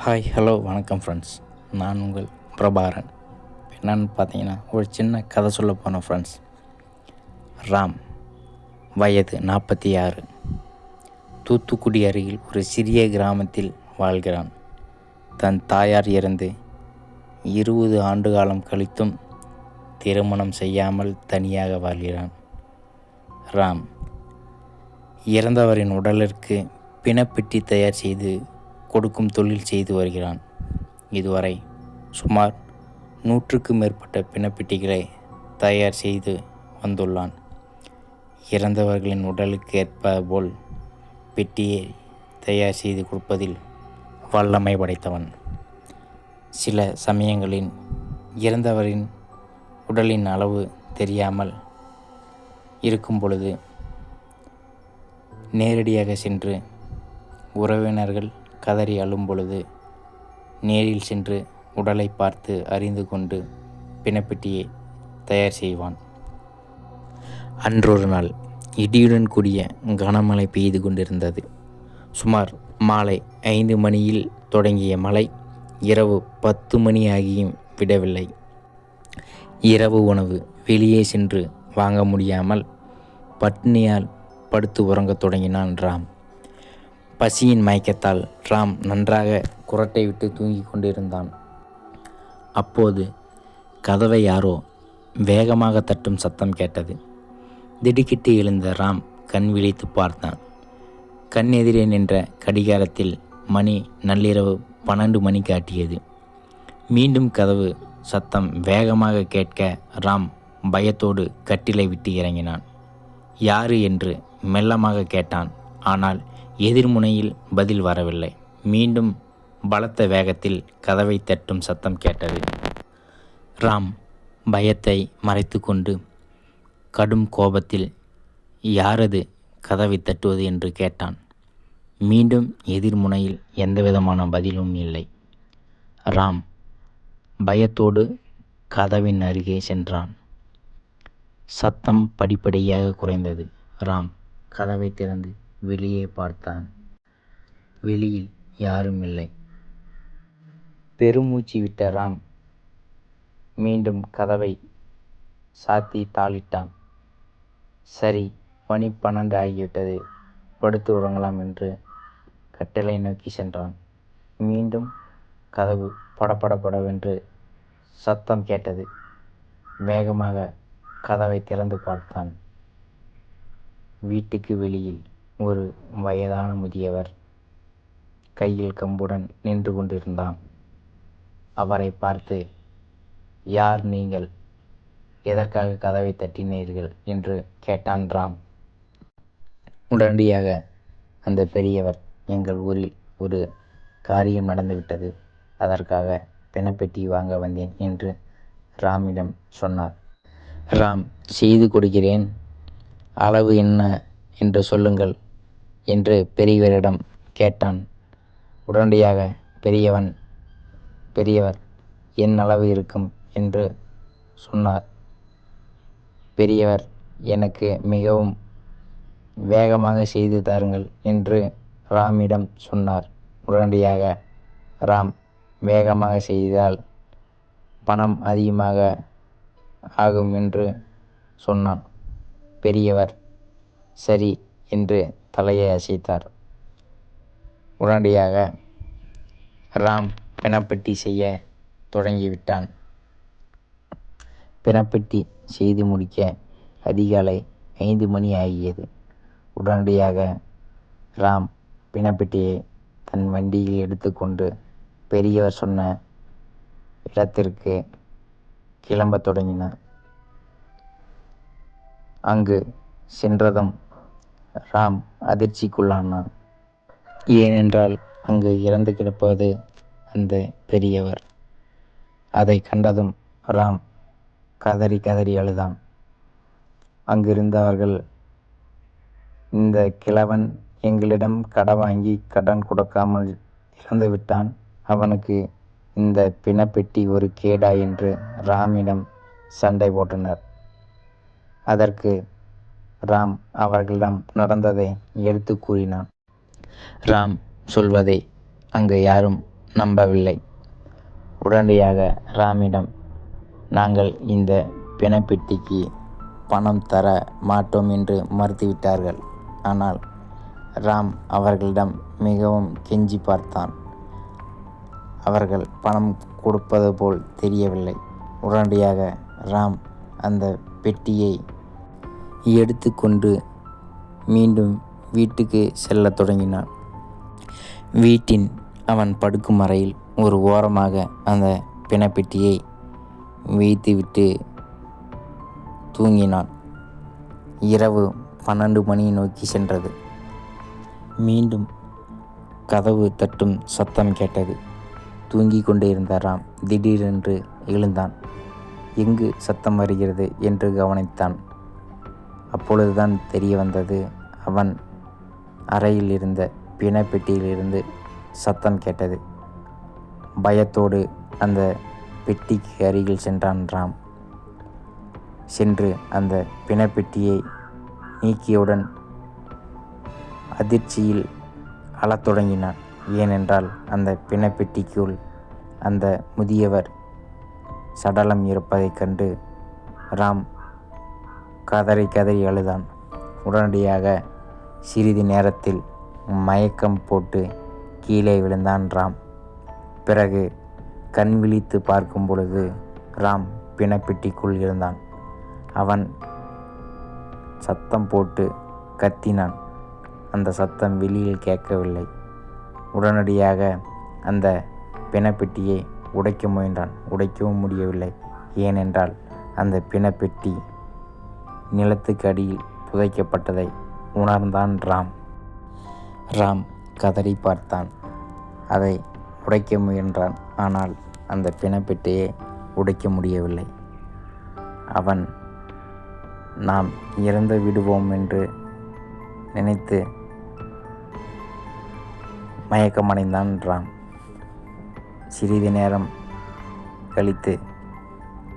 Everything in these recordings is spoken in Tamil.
ஹாய் ஹலோ வணக்கம் ஃப்ரெண்ட்ஸ். நான் உங்கள் பிரபாகரன். என்னன்னு பார்த்தீங்கன்னா, ஒரு சின்ன கதை சொல்ல போனோம் ஃப்ரெண்ட்ஸ். ராம் வயது 46, தூத்துக்குடி அருகில் ஒரு சிறிய கிராமத்தில் வாழ்கிறான். தன் தாயார் இறந்து 20 ஆண்டு காலம் கழித்தும் திருமணம் செய்யாமல் தனியாக வாழ்கிறான். ராம் இறந்தவரின் உடலிற்கு பிணப்பெட்டி தயார் செய்து கொடுக்கும் தொழில் செய்து வருகிறான். இதுவரை சுமார் 100க்கும் மேற்பட்ட பிணப்பெட்டிகளை தயார் செய்து வந்துள்ளான். இறந்தவர்களின் உடலுக்கு ஏற்ப போல் பெட்டியை தயார் செய்து கொடுப்பதில் வல்லமை படைத்தவன். சில சமயங்களில் இறந்தவரின் உடலின் அளவு தெரியாமல் இருக்கும் பொழுது நேரடியாக சென்று உறவினர்கள் கதறி அழும் பொழுது நேரில் சென்று உடலை பார்த்து அறிந்து கொண்டு பிணப்பெட்டியை தயார் செய்வான். அன்றொரு நாள் இடியுடன் கூடிய கனமழை பெய்து கொண்டிருந்தது. சுமார் மாலை 5 மணியில் தொடங்கிய மழை இரவு 10 மணி ஆகியும் விடவில்லை. இரவு உணவு வெளியே சென்று வாங்க முடியாமல் பட்னியால் படுத்து உறங்கத் தொடங்கினான் ராம். பசியின் மயக்கத்தால் ராம் நன்றாக குறட்டை விட்டு தூங்கிக் கொண்டிருந்தான். அப்போது கதவை யாரோ வேகமாக தட்டும் சத்தம் கேட்டது. திடுக்கிட்டு எழுந்த ராம் கண் விழித்து பார்த்தான். கண் எதிரே நின்ற கடிகாரத்தில் மணி நள்ளிரவு 12 மணி காட்டியது. மீண்டும் கதவு சத்தம் வேகமாக கேட்க ராம் பயத்தோடு கட்டிலை விட்டு இறங்கினான். யாரு என்று மெல்லமாக கேட்டான். ஆனால் எதிர்முனையில் பதில் வரவில்லை. மீண்டும் பலத்த வேகத்தில் கதவை தட்டும் சத்தம் கேட்டது. ராம் பயத்தை மறைத்து கொண்டு கடும் கோபத்தில் யாரது கதவை தட்டுவது என்று கேட்டான். மீண்டும் எதிர்முனையில் எந்தவிதமான பதிலும் இல்லை. ராம் பயத்தோடு கதவின் அருகே சென்றான். சத்தம் படிப்படியாக குறைந்தது. ராம் கதவை திறந்து வெளியே பார்த்தான். வெளியில் யாரும் இல்லை. பெருமூச்சு விட்ட ராம் மீண்டும் கதவை சாத்தி தாளிட்டான். சரி, மணி 12 ஆகிவிட்டது, படுத்து உறங்கலாம் என்று கட்டிலை நோக்கி சென்றான். மீண்டும் கதவு படபடபடவென்று சத்தம் கேட்டது. வேகமாக கதவை திறந்து பார்த்தான். வீட்டுக்கு வெளியில் ஒரு வயதான முதியவர் கையில் கம்புடன் நின்று கொண்டிருந்தான். அவரை பார்த்து, யார் நீங்கள்? எதற்காக கதவை தட்டினீர்கள் என்று கேட்டான் ராம். உடனடியாக அந்த பெரியவர், எங்கள் ஊரில் ஒரு காரியம் நடந்துவிட்டது, அதற்காக பிணப்பெட்டி வாங்க வந்தேன் என்று ராமிடம் சொன்னார். ராம், செய்து கொடுக்கிறேன், அளவு என்ன என்று சொல்லுங்கள் என்று பெரியவரிடம் கேட்டான். உடனடியாக பெரியவர் என் அளவு இருக்கும் என்று சொன்னார். பெரியவர், எனக்கு மிகவும் வேகமாக செய்து தாருங்கள் என்று ராமிடம் சொன்னார். உடனடியாக ராம், வேகமாக செய்தால் பணம் அதிகமாக ஆகும் என்று சொன்னான். பெரியவர் சரி என்று தலையை அசைத்தார். உடனடியாக ராம் பிணப்பெட்டி செய்ய தொடங்கிவிட்டான். பிணப்பெட்டி செய்து முடிக்க அதிகாலை 5 மணி ஆகியது. உடனடியாக ராம் பிணப்பெட்டியை தன் வண்டியில் எடுத்துக்கொண்டு பெரியவர் சொன்ன இடத்திற்கு கிளம்பத் தொடங்கினார். அங்கு சென்றதும் ராம் அதிர்ச்சிக்குள்ளானான். ஏனென்றால் அங்கு இறந்து கிடப்பது அந்த பெரியவர். அதை கண்டதும் ராம் கதறி கதறி அழுதான். அங்கிருந்தவர்கள், இந்த கிழவன் எங்களிடம் கடன் வாங்கி கடன் கொடுக்காமல் இறந்து விட்டான், அவனுக்கு இந்த பிணப்பெட்டி ஒரு கேடா என்று ராமிடம் சண்டை போட்டனர். அதற்கு ராம் அவர்களிடம் நடந்ததை எடுத்து கூறினான். ராம் சொல்வதை அங்கு யாரும் நம்பவில்லை. உடனடியாக ராமிடம், நாங்கள் இந்த பிணப்பெட்டிக்கு பணம் தர மாட்டோம் என்று மறுத்துவிட்டார்கள். ஆனால் ராம் அவர்களிடம் மிகவும் கெஞ்சி பார்த்தான். அவர்கள் பணம் கொடுப்பது போல் தெரியவில்லை. உடனடியாக ராம் அந்த பெட்டியை எடுத்துக்கொண்டு மீண்டும் வீட்டுக்கு செல்லத் தொடங்கினான். வீட்டின் அவன் படுக்கும் அறையில் ஒரு ஓரமாக அந்த பிணப்பெட்டியை வைத்துவிட்டு தூங்கினான். இரவு 12 மணி நோக்கி சென்றது. மீண்டும் கதவு தட்டும் சத்தம் கேட்டது. தூங்கிக் கொண்டே இருந்த ராம் திடீரென்று எழுந்தான். எங்கு சத்தம் வருகிறது என்று கவனித்தான். அப்பொழுதுதான் தெரிய வந்தது, அவன் அறையில் இருந்த பிணப்பெட்டியிலிருந்து சத்தம் கேட்டது. பயத்தோடு அந்த பெட்டிக்கு அருகில் சென்றான் ராம். சென்று அந்த பிணப்பெட்டியை நீக்கியவுடன் அதிர்ச்சியில் அழத் தொடங்கினான். ஏனென்றால் அந்த பிணப்பெட்டிக்குள் அந்த முதியவர் சடலம் இருப்பதைக் கண்டு ராம் கதறி கதறி அழுதான். உடனடியாக சிறிது நேரத்தில் மயக்கம் போட்டு கீழே விழுந்தான் ராம். பிறகு கண் விழித்து பார்க்கும் பொழுது ராம் பிணப்பெட்டிக்குள் இருந்தான். அவன் சத்தம் போட்டு கத்தினான். அந்த சத்தம் வெளியில் கேட்கவில்லை. உடனடியாக அந்த பிணப்பெட்டியை உடைக்க முயன்றான். உடைக்கவும் முடியவில்லை. ஏனென்றால் அந்த பிணப்பெட்டி நிலத்துக்கு அடியில் புதைக்கப்பட்டதை உணர்ந்தான் ராம். ராம் கதறி பார்த்தான். அதை உடைக்க முயன்றான். ஆனால் அந்த பிணப்பெட்டியை உடைக்க முடியவில்லை. அவன் நாம் இறந்து விடுவோம் என்று நினைத்து மயக்கமடைந்தான் ராம். சிறிது நேரம் கழித்து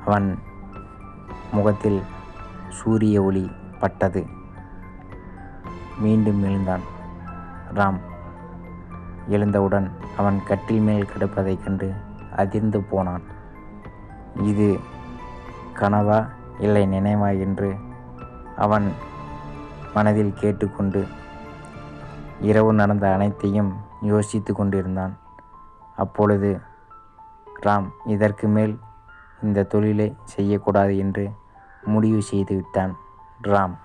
அவன் முகத்தில் சூரிய ஒளி பட்டது. மீண்டும் எழுந்தான் ராம். எழுந்தவுடன் அவன் கட்டில் மேல் கிடப்பதைக் கண்டு அதிர்ந்து போனான். இது கனவா இல்லை நினைவா என்று அவன் மனதில் கேட்டுக்கொண்டு இரவு நடந்த அனைத்தையும் யோசித்து கொண்டிருந்தான். அப்பொழுது ராம் இதற்கு மேல் இந்த தொழிலை செய்யக்கூடாது என்று முடிவு செய்து விட்டான் ராம்.